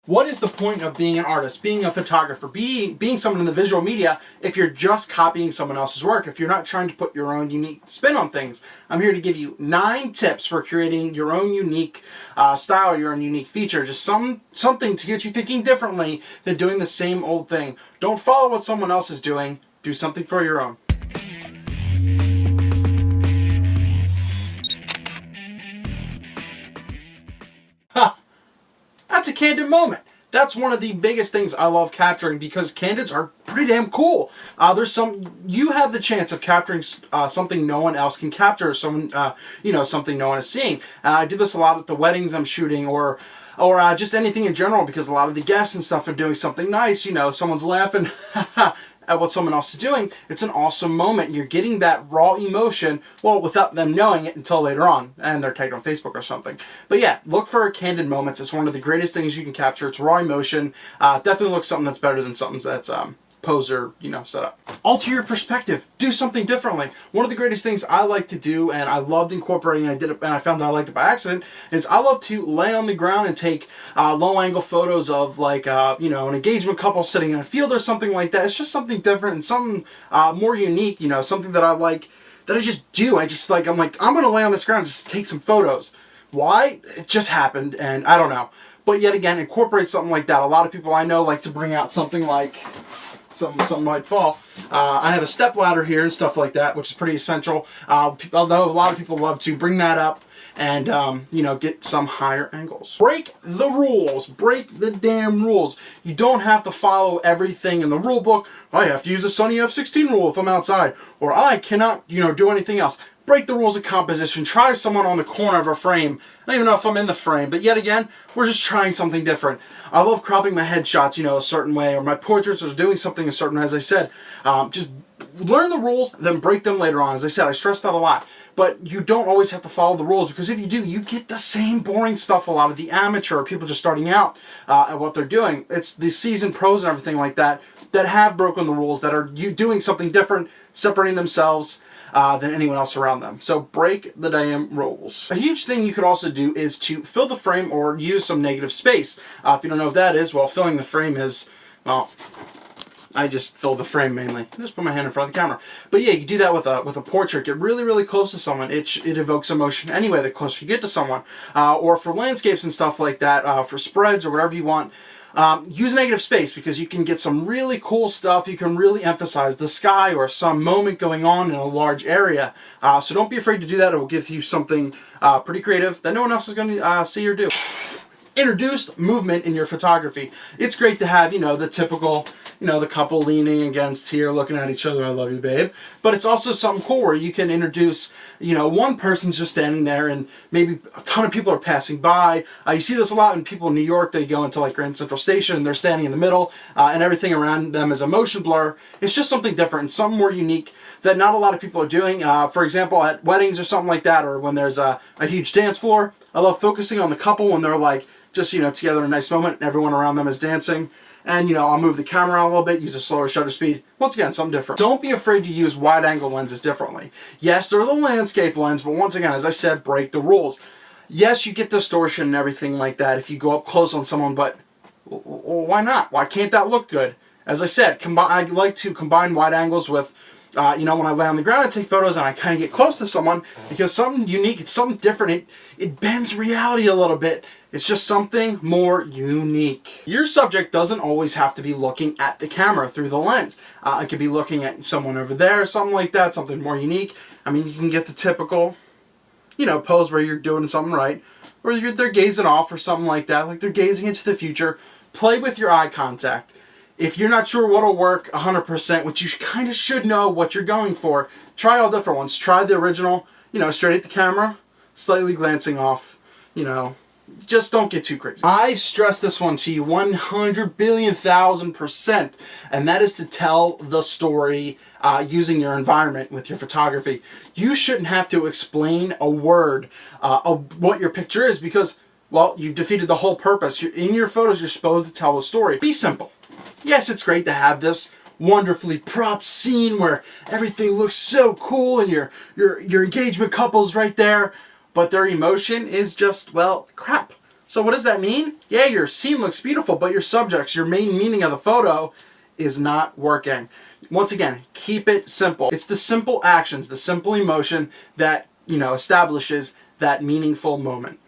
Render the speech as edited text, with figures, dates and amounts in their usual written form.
What is the point of being an artist, being a photographer, being someone in the visual media if you're just copying someone else's work, if you're not trying to put your own unique spin on things? I'm here to give you 9 tips for creating your own unique style, your own unique feature, just something to get you thinking differently than doing the same old thing. Don't follow what someone else is doing, do something for your own. That's a candid moment. That's one of the biggest things I love capturing because candids are pretty damn cool. You have the chance of capturing something no one else can capture, something no one is seeing. I do this a lot at the weddings I'm shooting, or just anything in general, because a lot of the guests and stuff are doing something nice. Someone's laughing at what someone else is doing. It's an awesome moment. You're getting that raw emotion, well, without them knowing it until later on, and they're tagged on Facebook or something. But yeah, look for candid moments. It's one of the greatest things you can capture. It's raw emotion. Definitely looks something that's better than something that's posed or set up. Alter your perspective. Do something differently. One of the greatest things I like to do, and I loved incorporating, and I found that I liked it by accident, is I love to lay on the ground and take low angle photos of an engagement couple sitting in a field or something like that. It's just something different and something more unique, something that I like, that I just do. I'm gonna lay on this ground and just take some photos. Why? It just happened, and I don't know. But yet again, incorporate something like that. A lot of people I know like to bring out something like something might fall. I have a step ladder here and stuff like that, which is pretty essential. Although a lot of people love to bring that up and get some higher angles. Break the rules. Break the damn rules. You don't have to follow everything in the rule book. I have to use the Sunny F16 rule if I'm outside, or I cannot do anything else. Break the rules of composition. Try someone on the corner of a frame. I don't even know if I'm in the frame, but yet again, we're just trying something different. I love cropping my headshots, a certain way, or my portraits, or doing something a certain way. As I said, just learn the rules, then break them later on. As I said, I stress that a lot. But you don't always have to follow the rules, because if you do, you get the same boring stuff a lot of the amateur or people just starting out at what they're doing. It's the seasoned pros and everything like that have broken the rules, that are doing something different, separating themselves than anyone else around them. So break the damn rules. A huge thing you could also do is to fill the frame or use some negative space. If you don't know what that is, well, filling the frame is, well, I just fill the frame mainly. I just put my hand in front of the camera. But yeah, you can do that with a portrait. Get really, really close to someone. It evokes emotion anyway, the closer you get to someone. Or for landscapes and stuff like that, for spreads or whatever you want. Use negative space, because you can get some really cool stuff. You can really emphasize the sky or some moment going on in a large area. So don't be afraid to do that. It will give you something pretty creative that no one else is going to see or do. Introduce movement in your photography. It's great to have, the typical, the couple leaning against here, looking at each other, I love you, babe. But it's also something cool where you can introduce, one person's just standing there and maybe a ton of people are passing by. You see this a lot in people in New York. They go into Grand Central Station and they're standing in the middle and everything around them is a motion blur. It's just something different, something more unique that not a lot of people are doing. For example, at weddings or something like that, or when there's a huge dance floor, I love focusing on the couple when they're just together in a nice moment and everyone around them is dancing. And I'll move the camera around a little bit, use a slower shutter speed. Once again, something different. Don't be afraid to use wide angle lenses differently. Yes, they're the landscape lens, but once again, as I said, break the rules. Yes, you get distortion and everything like that if you go up close on someone, but why not? Why can't that look good? As I said, I like to combine wide angles with when I lay on the ground and take photos and I kind of get close to someone, because something unique, it's something different. It bends reality a little bit. It's just something more unique. Your subject doesn't always have to be looking at the camera through the lens. It could be looking at someone over there, something like that, something more unique. I mean, you can get the typical, pose where you're doing something right, or they're gazing off or something like that, like they're gazing into the future. Play with your eye contact. If you're not sure what'll work 100%, which you kind of should know what you're going for, try all different ones. Try the original, straight at the camera, slightly glancing off, just don't get too crazy. I stress this one to you 100 billion thousand %, and that is to tell the story using your environment with your photography. You shouldn't have to explain a word of what your picture is, because, well, you've defeated the whole purpose. In your photos, you're supposed to tell a story. Be simple. Yes, it's great to have this wonderfully propped scene where everything looks so cool and your engagement couple's right there, but their emotion is just, well, crap. So what does that mean? Yeah, your scene looks beautiful, but your subjects, your main meaning of the photo, is not working. Once again, keep it simple. It's the simple actions, the simple emotion that, establishes that meaningful moment.